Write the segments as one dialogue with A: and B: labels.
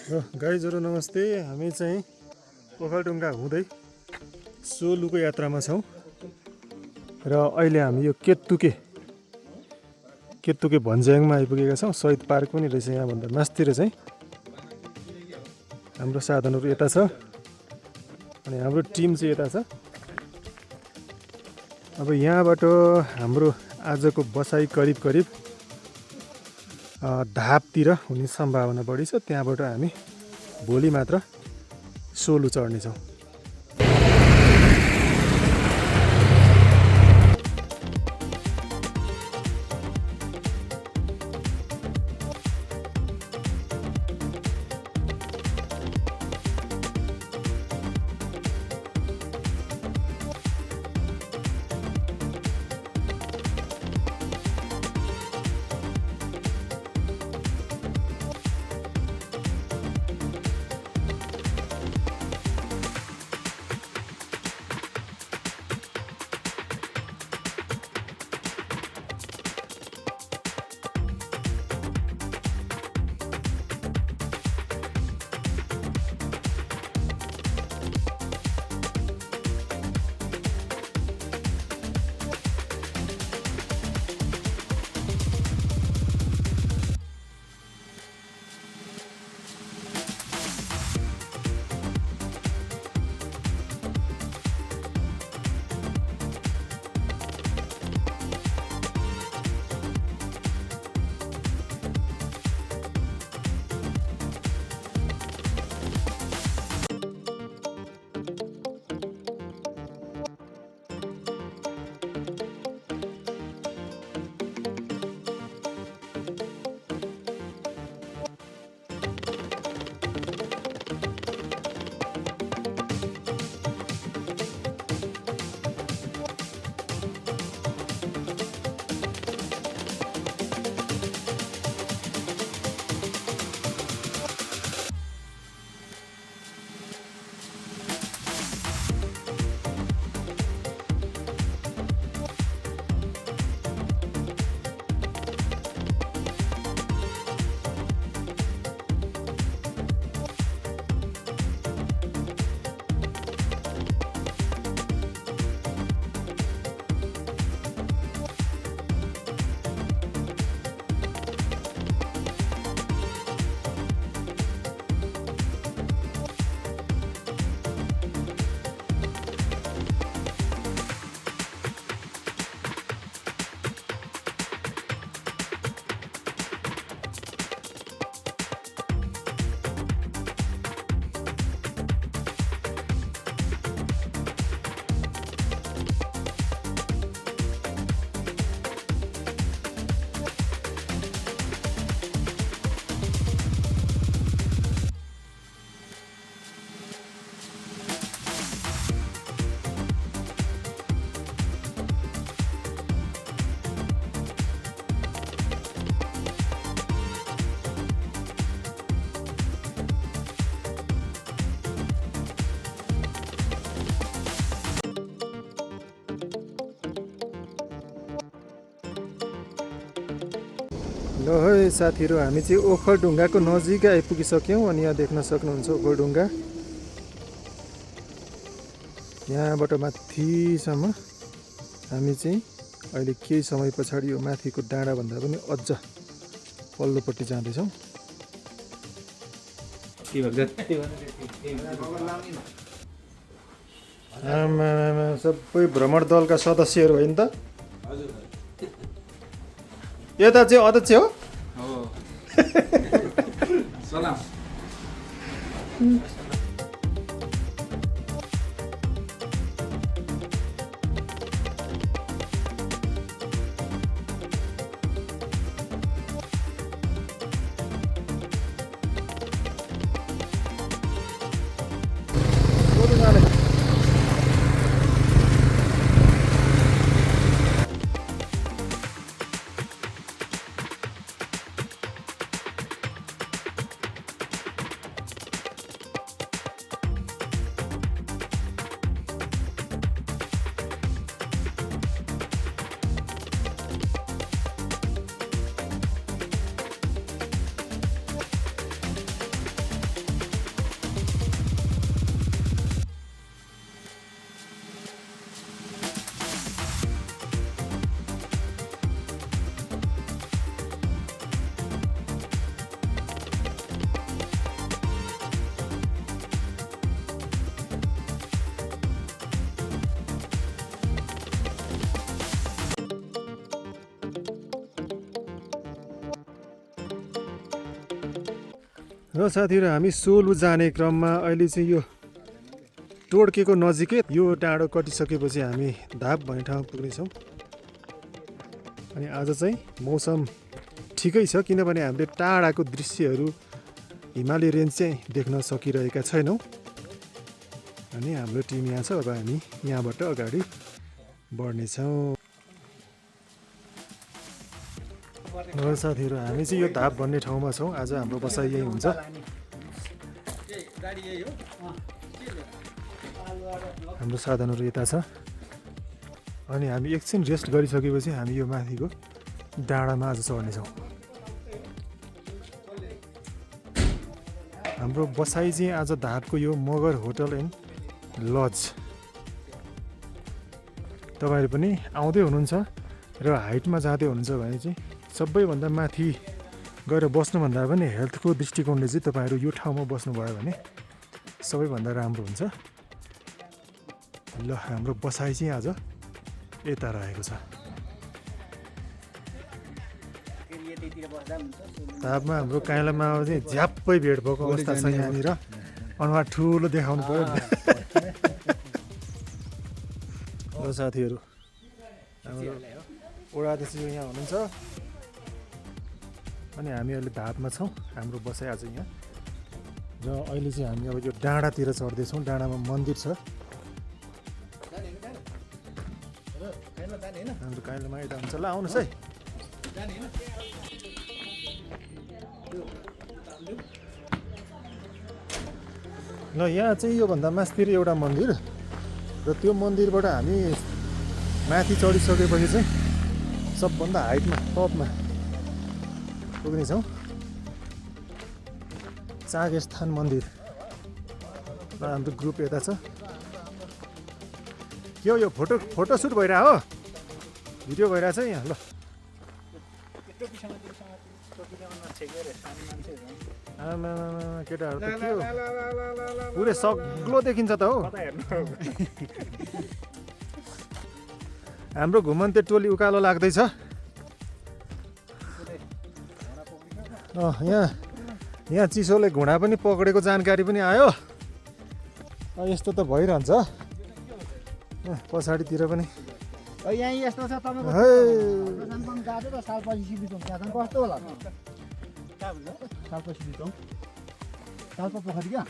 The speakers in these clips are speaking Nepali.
A: र गाइजहरू नमस्ते। हामी चाहिँ ओखलढुङ्गा हुँदै सोलुको यात्रामा छौँ र अहिले हामी यो केतुके भन्ज्याङमा आइपुगेका छौँ। शहीद पार्क पनि रहेछ यहाँभन्दा मास्तिर चाहिँ। हाम्रो साधनहरू यता छ अनि हाम्रो टिम चाहिँ यता छ। अब यहाँबाट हाम्रो आजको बसाइ करिब धापतिर हुने सम्भावना बढी छ। त्यहाँबाट हामी भोलि मात्र सोलु चढ्नेछौँ। ल है साथीहरू, हामी चाहिँ ओखलढुङ्गाको नजिकै आइपुगिसक्यौँ। अनि यहाँ देख्न सक्नुहुन्छ ओखलढुङ्गा। यहाँबाट माथिसम्म हामी चाहिँ अहिले केही समय पछाडि यो माथिको डाँडाभन्दा पनि अझ पल्लोपट्टि जाँदैछौँ। आमा सबै भ्रमण दलका सदस्यहरू होइन त? यता चाहिँ अध्यक्ष हो।
B: सलाम।
A: र साथीहरू हामी सोलु जाने क्रममा अहिले चाहिँ यो टोड्केको नजिकै यो डाँडो कटिसकेपछि हामी धाप भन्ने ठाउँमा पुग्नेछौँ। अनि आज चाहिँ मौसम ठिकै छ किनभने हामीले टाढाको दृश्यहरू हिमाली रेन्ज चाहिँ देख्न सकिरहेका छैनौँ। अनि हाम्रो टिम यहाँ छ, अब हामी यहाँबाट अगाडि बढ्नेछौँ। र साथीहरू हामी चाहिँ यो धाप भन्ने ठाउँमा छौँ। आज हाम्रो बसाइ यही हुन्छ। हाम्रो साधनहरू यता छ अनि हामी एकछिन रेस्ट गरिसकेपछि हामी यो माथिको डाँडामा आज चढ्नेछौँ। हाम्रो बसाइ चाहिँ आज धापको यो मगर होटल एन्ड लज। तपाईँहरू पनि आउँदै हुनुहुन्छ र हाइटमा जाँदै हुनुहुन्छ भने चाहिँ सबैभन्दा माथि गएर बस्नुभन्दा पनि हेल्थको दृष्टिकोणले चाहिँ तपाईँहरू यो ठाउँमा बस्नुभयो भने सबैभन्दा राम्रो हुन्छ। ल हाम्रो बसाइ चाहिँ आज यता रहेको छ। धापमा हाम्रो काइला मामा चाहिँ झ्याप्पै भेट भएको अवस्था छ यहाँनिर। अनुहार ठुलो देखाउनु पऱ्यो। ल साथीहरू हाम्रो ओडाध्यक्ष यहाँ हुनुहुन्छ अनि हामी अहिले धापमा छौँ। हाम्रो बसाइ आज यहाँ र अहिले चाहिँ हामी अब यो डाँडातिर चढ्दैछौँ। डाँडामा मन्दिर छ। हाम्रो काइलामा यता हुन्छ। ल आउनुहोस् है। ल यहाँ चाहिँ योभन्दा मास्तिर एउटा मन्दिर र त्यो मन्दिरबाट हामी माथि चढिसकेपछि चाहिँ सबभन्दा हाइटमा टपमा पुग्नेछौँ। चागस्थान मन्दिर र हाम्रो ग्रुप यता छ। के हो यो फोटो सुट भइरहेको हो? भिडियो भइरहेछ यहाँ। ल केटाहरू त के हो पुरै सग्लो देखिन्छ त हो। हाम्रो घुमन्ते टोली उकालो लाग्दैछ। यहाँ चिसोले घुँडा पनि पक्रेको जानकारी पनि आयो। यस्तो त भइरहन्छ पछाडितिर पनि।
B: यहाँ यस्तो छ तपाईँको सालपछि बिताउँ त्यहाँ कस्तो होला सालपछि बिताउँ सालको पोखरी क्या।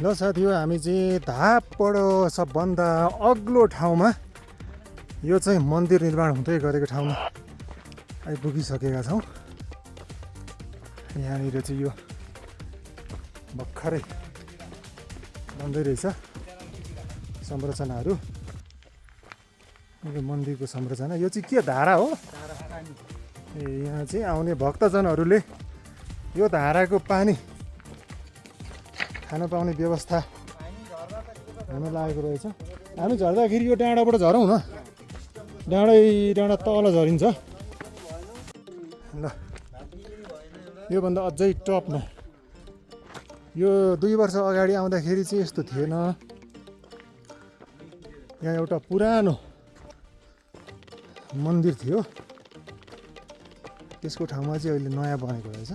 A: ल साथी हो हामी चाहिँ धापबाट सबभन्दा अग्लो ठाउँमा यो चाहिँ मन्दिर निर्माण हुँदै गरेको ठाउँमा आइपुगिसकेका छौँ। यहाँनिर चाहिँ यो भर्खरै बन्दै रहेछ संरचनाहरू। यो मन्दिरको संरचना यो चाहिँ के धारा हो? ए यहाँ चाहिँ आउने भक्तजनहरूले यो धाराको पानी खान पाउने व्यवस्था हुन लागेको रहेछ। हामी झर्दाखेरि यो डाँडाबाट झरौँ न। डाँडा तल झरिन्छ। ल योभन्दा अझै टपमा यो 2 वर्ष अगाडि आउँदाखेरि चाहिँ यस्तो थिएन। यहाँ एउटा पुरानो मन्दिर थियो। त्यसको ठाउँमा चाहिँ अहिले नयाँ बनेको रहेछ।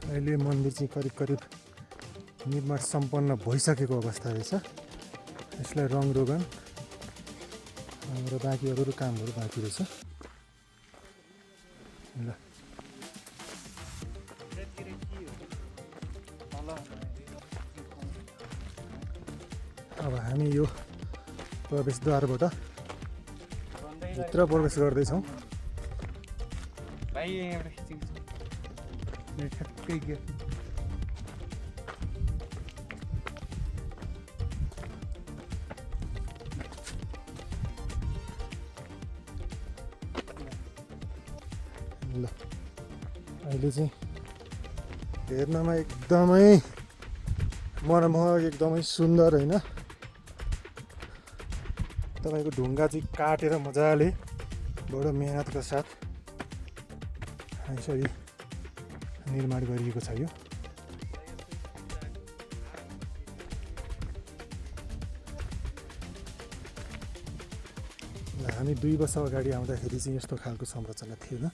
A: अहिले मन्दिर चाहिँ करिब निर्माण सम्पन्न भइसकेको अवस्था रहेछ। यसलाई रङरोगन र बाँकी अरू कामहरू बाँकी रहेछ। ल अब हामी यो प्रवेशद्वारबाट भित्र प्रवेश गर्दैछौँ। ल अहिले चाहिँ हेर्नमा एकदमै मनमोहक एकदमै सुन्दर होइन। तपाईँको ढुङ्गा चाहिँ काटेर मजाले बडो मेहनतका साथ यसरी निर्माण गरिएको छ यो। हामी 2 वर्ष अगाडि आउँदाखेरि चाहिँ यस्तो खालको संरचना थिएन।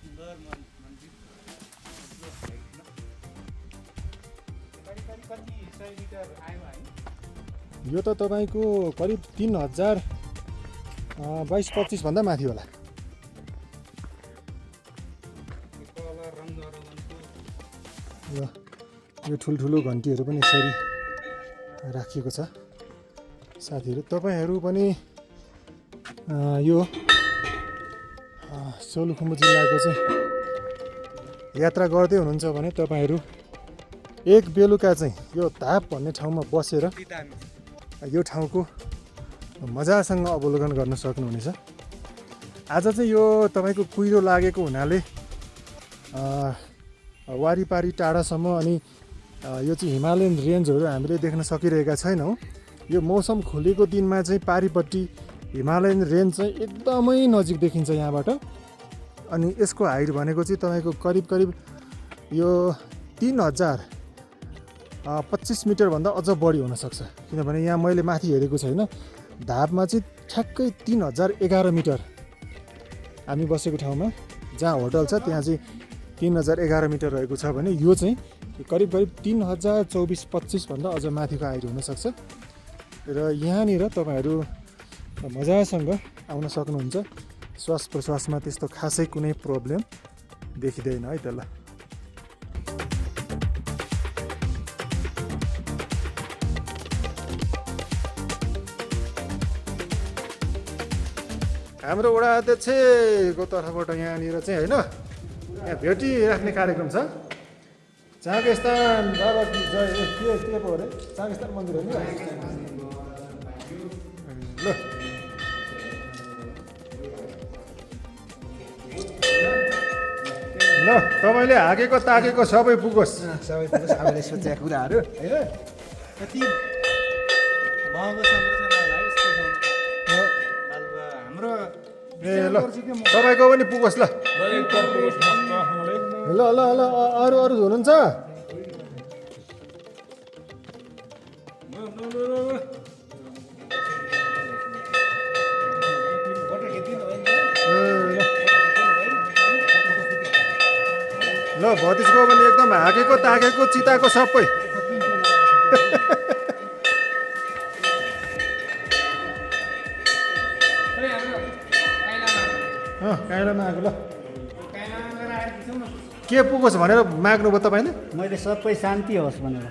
C: कति 100 मिटर आयो है
A: यो त तपाईँको करिब 3000 22-25 भन्दा माथि होला।
C: कलर रङ
A: यो यो ठुल्ठुलो घन्टीहरू पनि यसरी राखिएको छ। साथीहरू तपाईँहरू पनि यो सोलुखुम्बु जिल्लाको चाहिँ यात्रा गर्दै हुनुहुन्छ भने तपाईँहरू एक बेलुका चाहिँ यो धाप भन्ने ठाउँमा बसेर यो ठाउँको मजासँग अवलोकन गर्न सक्नुहुनेछ। आज चाहिँ यो तपाईँको कुहिरो लागेको हुनाले वारिपारि टाढासम्म अनि यो चाहिँ हिमालयन रेन्जहरू हामीले देख्न सकिरहेका छैनौँ। यो मौसम खुलेको दिनमा चाहिँ पारिपट्टि हिमालयन रेन्ज चाहिँ एकदमै नजिक देखिन्छ यहाँबाट। अनि यसको हाइट भनेको चाहिँ तपाईँको करिब यो 3025 मिटरभन्दा अझ बढी हुनसक्छ। किनभने यहाँ मैले माथि हेरेको छैन, धापमा चाहिँ ठ्याक्कै 3011 मिटर हामी बसेको ठाउँमा जहाँ होटल छ त्यहाँ चाहिँ 3011 मिटर रहेको छ भने यो चाहिँ करिब 3024-25 भन्दा अझ माथिको हाइट हुनसक्छ। र यहाँनिर तपाईँहरू मजासँग आउन सक्नुहुन्छ। श्वास प्रश्वासमा त्यस्तो खासै कुनै प्रब्लम देखिँदैन है त। ल हाम्रो वडा अध्यक्षको तर्फबाट यहाँनिर चाहिँ होइन यहाँ भेटिराख्ने कार्यक्रम छ। चाँगेस्थान बाबा जय के पो अरे चाँगेस्थान मन्दिर हो नि। ल ल तपाईँले हाकेको ताकेको सबै पुगोस्।
B: सबैले सोचेका कुराहरू होइन
C: कति महँगो संरचना होला यस्तो हाम्रो
A: ए ल तपाईँको पनि पुगोस्। ल ल ल ल अरू हुनुहुन्छ? ल भतिजको पनि एकदम हाकेको ताकेको चिताको सबै। काइलामा आएको। ल के पुगोस् भनेर माग्नुभयो तपाईँले?
B: मैले सबै शान्ति होस् भनेर।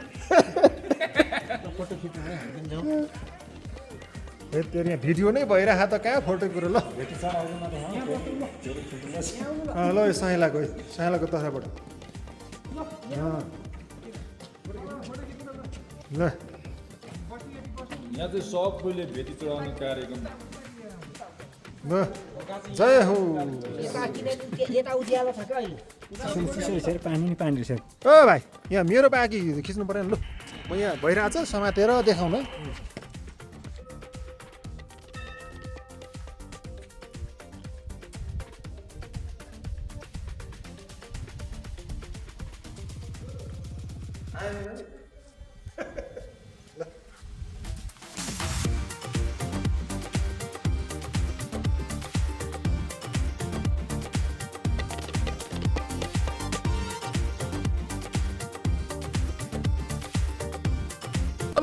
A: फेरि यहाँ भिडियो नै भइरह त कहाँ फोटो कुरो। ल ल यो साइलाको है, साइलाको तर्फबाट ल
D: यहाँ चाहिँ सबैले भेटी चढाउने कार्यक्रम।
A: ल जय हो।
B: यता उज्यालो छ क्या अहिले पानी रहेछ।
A: ओ भाइ यहाँ मेरो बाँकी खिच्नु पऱ्यो नि। ल म यहाँ भइरहेको छ समातेर देखाउनु है।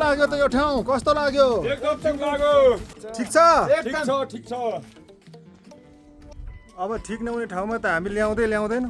A: लाग्यो त यो ठाउँ कस्तो लाग्यो?
D: एकदम ठिक लाग्यो।
A: ठिक छ?
D: ठिक छ।
A: अब ठिक नहुने ठाउँमा त हामी ल्याउँदैन।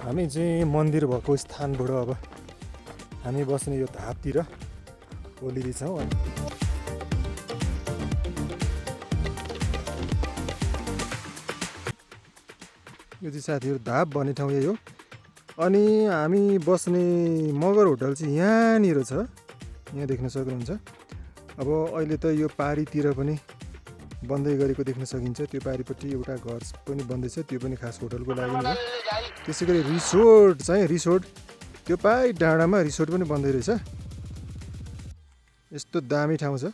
A: हामी चाहिँ मन्दिर भएको स्थानबाट अब हामी बस्ने यो धापतिर ओर्लिँदैछौँ। यो चाहिँ साथीहरू धाप भन्ने ठाउँ यही हो। अनि हामी बस्ने मगर होटल चाहिँ यहाँनिर छ, यहाँ देख्न सक्नुहुन्छ। अब अहिले त यो पारीतिर पनि बन्दै गरेको देख्न सकिन्छ। त्यो पारीपट्टि एउटा घर पनि बन्दैछ, त्यो पनि खास होटलको लागि हो। त्यसै गरी रिसोर्ट चाहिँ रिसोर्ट त्यो पाइ डाँडामा रिसोर्ट पनि बन्दै रहेछ। यस्तो दामी ठाउँ छ,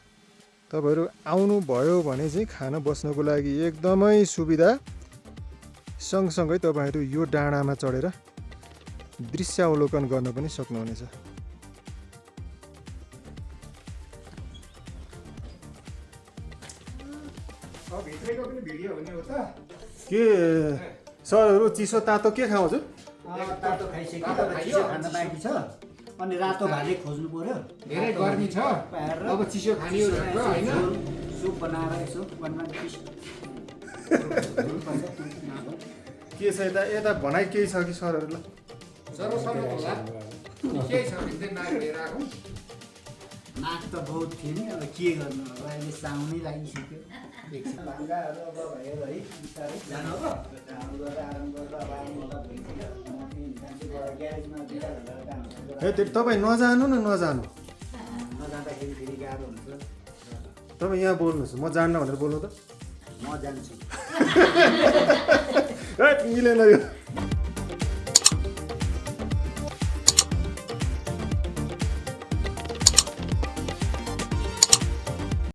A: तपाईँहरू आउनुभयो भने चाहिँ खाना बस्नको लागि एकदमै सुविधा। सँगसँगै तपाईँहरू यो डाँडामा चढेर दृश्यावलोकन गर्न पनि सक्नुहुनेछ। के सरहरू चिसो तातो के खाउँछ?
B: तातो खाइसक्यो, अब चिसो खान बाँकी छ। अनि रातो भाले खोज्नु पर्यो।
C: धेरै गर्मी छ,
B: पाएर
C: अब चिसो खाने हो भनेको होइन।
B: सुप बनाएर यसो
A: के छ यता भनाइ केही छ कि सरहरूलाई?
C: सर्वसम्म होला केही छ भने चाहिँ नाक लिएर आएको।
B: नाक त बहुत थियो नि, अब के गर्नु, अब अहिले साउनै लागिसक्यो। भाङ्गाहरू अब भयो है, बिस्तारै जानु अब जानु गरेर आराम गरेर अब आउनु होला भइसक्यो। म पनि जान्छु गएर ग्यारेजमा 2 घन्टाको काम गर्छु।
A: ए त्यो तपाईँ नजानु न, नजानु।
B: नजाँदाखेरि फेरि गाह्रो हुन्छ।
A: तपाईँ यहाँ बोल्नुहोस्, म जान्न भनेर बोल्नु त।
B: म जान्छु।
A: मिलेन यो।